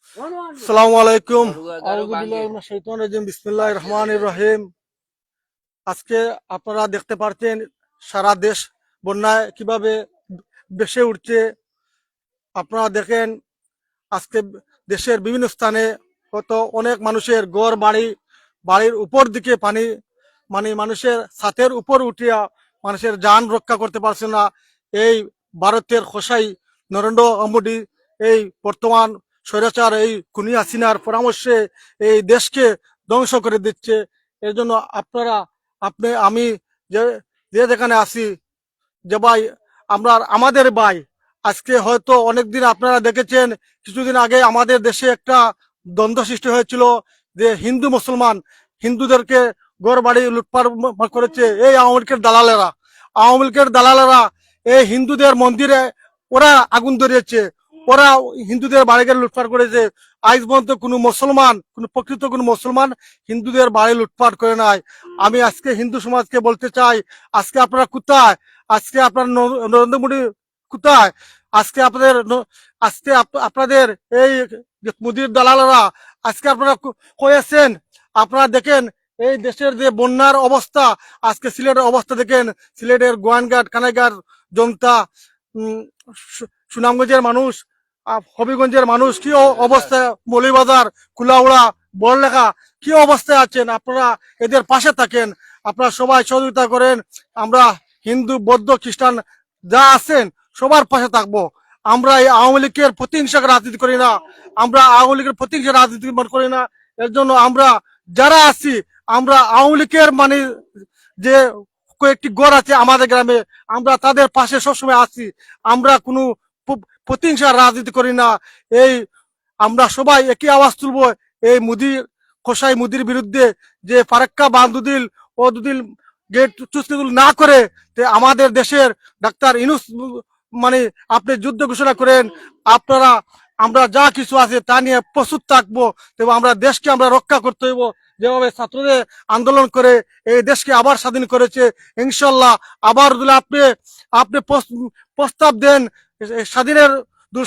আসসালামু আলাইকুম। আউযু বিল্লাহি মিনাশ শাইতানির রাজিম। বিসমিল্লাহির রহমানির রহিম। আজকে আপনারা দেখতে পাচ্ছেন সারা দেশ বন্যায় কিভাবে ভেসে উঠছে। আপনারা দেখেন আজকে দেশের বিভিন্ন স্থানে হয়তো অনেক মানুষের ঘর বাড়ির উপর দিকে পানি, মানে মানুষের ছাদের উপর উঠিয়া মানুষের যান রক্ষা করতে পারছে না। এই ভারতের খোসাই নরেন্দ্র মোদী এই বর্তমান স্বৈরাচার এই খুনি হাসিনার পরামর্শে এই দেশকে ধ্বংস করে দিচ্ছে। এর জন্য আপনারা আমি যে যে যেখানে আছি, যে ভাই আমাদের ভাই, আজকে হয়তো অনেকদিন আপনারা দেখেছেন, কিছুদিন আগে আমাদের দেশে একটা দ্বন্দ্ব সৃষ্টি হয়েছিল যে হিন্দু মুসলমান, হিন্দুদেরকে ঘর বাড়ি লুটপাট করেছে এই আওয়ামী লীগের দালালেরা এই হিন্দুদের মন্দিরে ওরা আগুন ধরিয়েছে, ওরা হিন্দুদের বাড়িকে লুটপাট করেছে। আজ পর্যন্ত কোনো প্রকৃত মুসলমান হিন্দুদের বাড়ি লুটপাট করে নাই। আমি আজকে হিন্দু সমাজকে বলতে চাই, আজকে আপনারা কোথায়? আজকে আপনার নরেন্দ্র মোদী কোথায়? আজকে আপনাদের এই মোদীর দালালেরা আজকে আপনারা কয়েছেন। আপনারা দেখেন এই দেশের যে বন্যার অবস্থা, আজকে সিলেটের অবস্থা দেখেন, সিলেটের গোয়াইনঘাট, কানাইঘাট, জমতা, সুনামগঞ্জের মানুষ, হবিগঞ্জের মানুষ কি অবস্থায়, মৌলভীবাজার, কুলাউড়া, বড়লেখা কি অবস্থায় আছেন। আপনারা এদের পাশে থাকেন, আপনারা সবাই সহযোগিতা করেন। আমরা হিন্দু, বৌদ্ধ, খ্রিস্টান যা আছেন সবার পাশে থাকবো। আমরা এই আওয়ামী লীগের প্রতিহিংসাকে রাজনীতি করি না, আমরা আওয়ামী লীগের প্রতিহিংসা রাজনীতি করি না। এর জন্য আমরা যারা আছি, আমরা আওয়ামী লীগের মানে যে কয়েকটি গড় আছে আমাদের গ্রামে, আমরা তাদের পাশে সবসময় আছি। আমরা কোনো প্রতিহিংসার রাজনীতি করি না। এই আমরা সবাই একই আওয়াজ তুলবো এই মোদির বিরুদ্ধে, যে ফারাক্কা বান্ধুদিল ও দুদিল গেট চুস্তিদুল না করে আমাদের দেশের ডাক্তার ইনুস মানে আপনি যুদ্ধ ঘোষণা করেন। আপনারা আমরা যা কিছু আছে তা নিয়ে প্রস্তুত থাকবো এবং আমরা দেশকে আমরা রক্ষা করতে হইব। যেভাবে ছাত্রদের আন্দোলন করে এই দেশকে আবার স্বাধীন করেছে, ইনশাল্লাহ আবার যদি আপনি আপনি প্রস্তাব দেন,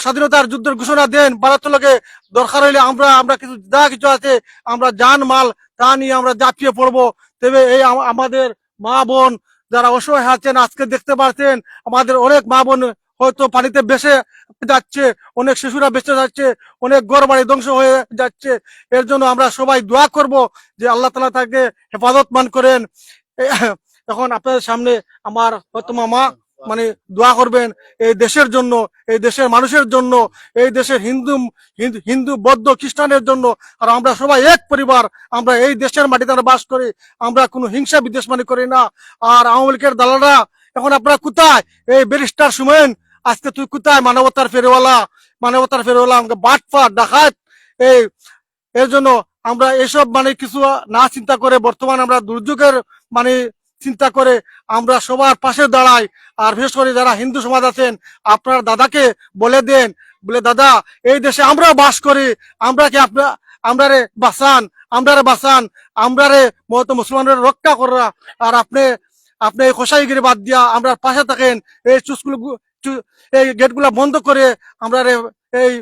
স্বাধীনতার যুদ্ধের ঘোষণা দেন ভারতের লোকে, দরকার হইলে আমরা আমরা কিছু যা কিছু আছে আমরা জান মাল তা নিয়ে আমরা ঝাঁপিয়ে পড়বো। তবে এই আমাদের মা বোন যারা অসহায় আছেন, আজকে দেখতে পাচ্ছেন আমাদের অনেক মা বোন হয়তো পানিতে ভেসে যাচ্ছে, অনেক শিশুরা বেঁচে যাচ্ছে, অনেক ঘর বাড়ি ধ্বংস হয়ে যাচ্ছে। এর জন্য আমরা সবাই দোয়া করব যে আল্লাহ তাআলা তাকে হেফাজতমান করেন। এখন আপনাদের সামনে আমার হয়তো মামা মানে দোয়া করবেন এই দেশের জন্য, এই দেশের মানুষের জন্য, এই দেশের হিন্দু বৌদ্ধ খ্রিস্টানের জন্য। আর আমরা সবাই এক পরিবার, আমরা এই দেশের মাটিতে আমরা বাস করি, আমরা কোনো হিংসা বিদ্বেষ মানে করি না। আর আওয়ামী লীগের দালালরা এখন আপনারা কোথায়? এই ব্যারিস্টার সুমন, আজকে তুই কোথায়? মানবতার ফেরিওয়ালা আমাকে বাটপার ডাকাত। এই এর জন্য আমরা এসব মানে কিছু না চিন্তা করে, বর্তমান আমরা দুর্যোগের মানে চিন্তা করে আমরা সবার পাশে দাঁড়াই। আর বিশেষ করে যারা হিন্দু সমাজ আছেন, আপনার দাদাকে বলে দেন, বলে দাদা এই দেশে আমরাও বাস করি, আমরা কি আমরারে বাঁচান, আমরারে মত মুসলমানদের রক্ষা করা। আর আপনি আপনি এই খোসাইগিরি বাদ দিয়া আমরা পাশে থাকেন, এই এই গেটগুলা বন্ধ করে আমরা এই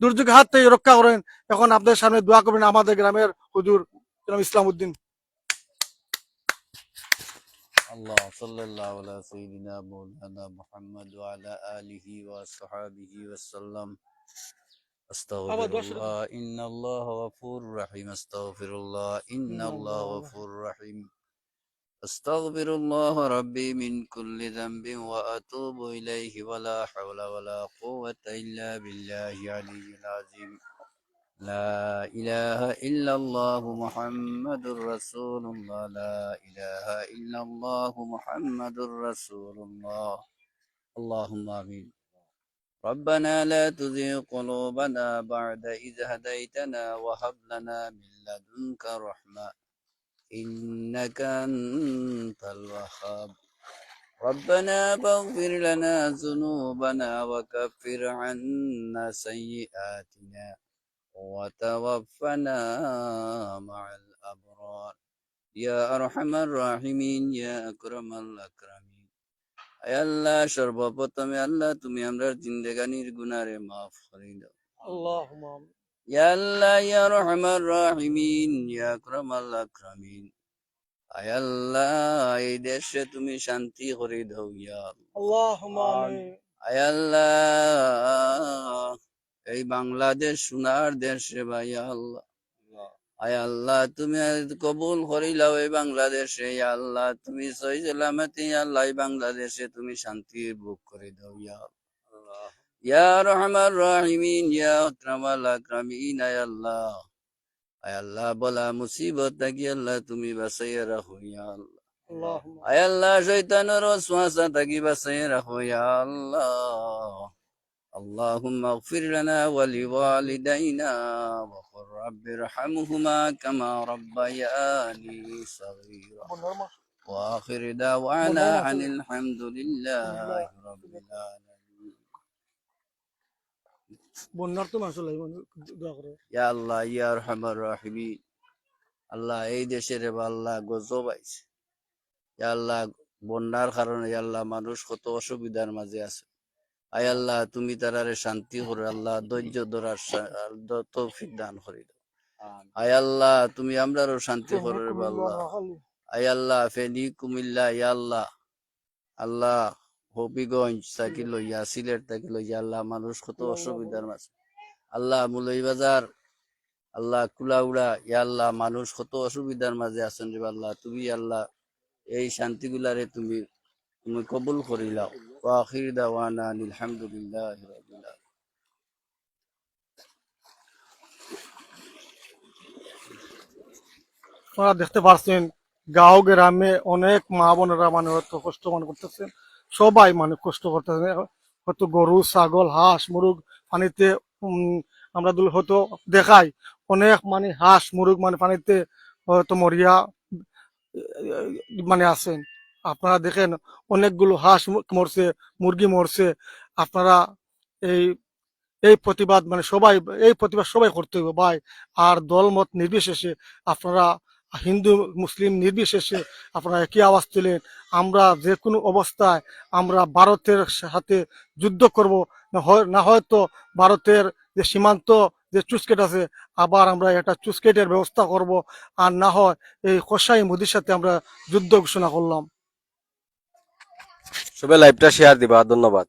দুর্যোগের হাত থেকে রক্ষা করেন। এখন আপনাদের সামনে দোয়া করবেন আমাদের গ্রামের হুজুর জনাব ইসলাম উদ্দিন। আল্লাহ সাল্লাল্লাহু আলা সাইয়্যিদিনা মাওলানা মুহাম্মদ ওয়া আলা আলিহি ওয়া সাহবিহি ওয়া সাল্লাম। আস্তাগফিরুল্লাহ ইন্নাল্লাহা গফুরুর রহিম। আস্তাগফিরুল্লাহ ইন্নাল্লাহা গফুরুর রহিম। আস্তাগফিরুল্লাহ রাব্বি মিন কুল্লি যামবিন ওয়া আতুবু ইলাইহি ওয়া লা হাওলা ওয়া লা কুওয়াতা ইল্লা বিল্লাহি আলিয়্যিল আযীম। لا إله إلا الله محمد رسول الله. لا إله إلا الله محمد رسول الله. اللهم آمين. ربنا لا تزغ قلوبنا بعد إذ هديتنا وهب لنا من لدنك رحمة إنك أنت الوهاب. ربنا فاغفر لنا ذنوبنا وكفر عنا سيئاتنا وتوفنا مع الأبرار يا أرحم الراحمين يا أكرم الأكرمين. আল্লাহ সর্বপ্রথমে আল্লাহ তুমি আমরার জিন্দেগানির গুনারে মাফ করে দাও। আল্লাহুম্মা ইয়া আল্লাহ ইয়া রহমান রাহিমিন ইয়া আকরামাল আকরামিন। আয় আল্লাহ এই দেশে তুমি শান্তি করে দাও ইয়া আল্লাহ। আল্লাহুম্মা আমিন। আয় আল্লাহ এই বাংলাদেশ সোনার দেশ রে ভাই আল্লাহ। আয় আল্লাহ তুমি কবুল করিলাও এই বাংলাদেশে ইয়া আল্লাহ, তুমি সহি সালামতি ইয়া আল্লাহ এই বাংলাদেশে তুমি শান্তি ভোগ করে দাও ইয়া আল্লাহ। ইয়া রহমান রাহিমিন ইয়া আকরামাল আকরামিন। আয় আল্লাহ, আয় আল্লাহ বলা মুসিবত থাকি আল্লাহ তুমি বাঁচাইয়া রাখো ইয়া আল্লাহ। আল্লাহুম্মা আয় আল্লাহ শয়তানের ওয়াসওয়াসা থাকি বাঁচাইয়া রাখো ইয়া আল্লাহ। اللهم اغفر لنا ولوالدينا وقل رب ارحمهما كما ربياني صغيرا وآخر دعوانا عن الحمد لله رب العالمين. বন্যার তো মানুষ লাগবে, দোয়া করে। ইয়া আল্লাহ ইয়া আরহামার রাহিমিন। আল্লাহ এই দেশের আল্লাহ গজব আইছে ইয়া আল্লাহ, বন্যার কারণে ইয়া আল্লাহ মানুষ কত অসুবিধার মাঝে আছে। আয় আল্লাহ তুমি তারারে শান্তি করে আল্লাহ ধৈর্য ধরার তৌফিক দান করে দাও। আয় আল্লাহ তুমি আমরারও শান্তি করে আল্লাহ। আয় আল্লাহ ফেনী কুমিল্লা ইয়া আল্লাহ, আল্লাহ হবিগঞ্জ থাকি লইয়া সিলেট থাকি লইয়া আল্লাহ মানুষ কত অসুবিধার মাঝে। আল্লাহ মুলইবাজার আল্লাহ কুলাউড়া ইয়া আল্লাহ মানুষ কত অসুবিধার মাঝে আছেন রে আল্লাহ, তুমি আল্লাহ এই শান্তিগুলারে তুমি তুমি কবুল করিলাও। ওয়া আখির দাওয়ানা আনিল হামদুলিল্লাহি রাব্বিল আলামিন। আপনারা দেখতে পাচ্ছেন গাঁও গ্রামে অনেক মা বোনেরা মানে হয়তো কষ্ট মনে করতেছেন, সবাই মানে কষ্ট করতেছেন। হয়তো গরু ছাগল হাঁস মুরগ পানিতে আমরা হয়তো দেখাই অনেক মানে হাঁস মুরগ মানে পানিতে হয়তো মরিয়া মানে আছেন। আপনারা দেখেন অনেকগুলো হাঁস মরছে, মুরগি মরছে। আপনারা এই এই প্রতিবাদ মানে সবাই, এই প্রতিবাদ সবাই করতে হবে ভাই। আর দলমত নির্বিশেষে আপনারা হিন্দু মুসলিম নির্বিশেষে আপনারা একই আওয়াজ তুলেন। আমরা যে কোনো অবস্থায় আমরা ভারতের সাথে যুদ্ধ করব, না হয়তো ভারতের যে সীমান্ত যে চুসকেট আছে আবার আমরা একটা চুসকেটের ব্যবস্থা করব, আর না হয় এই কসাই মোদির সাথে আমরা যুদ্ধ ঘোষণা করলাম। সবাই লাইভটা শেয়ার দিবা, ধন্যবাদ।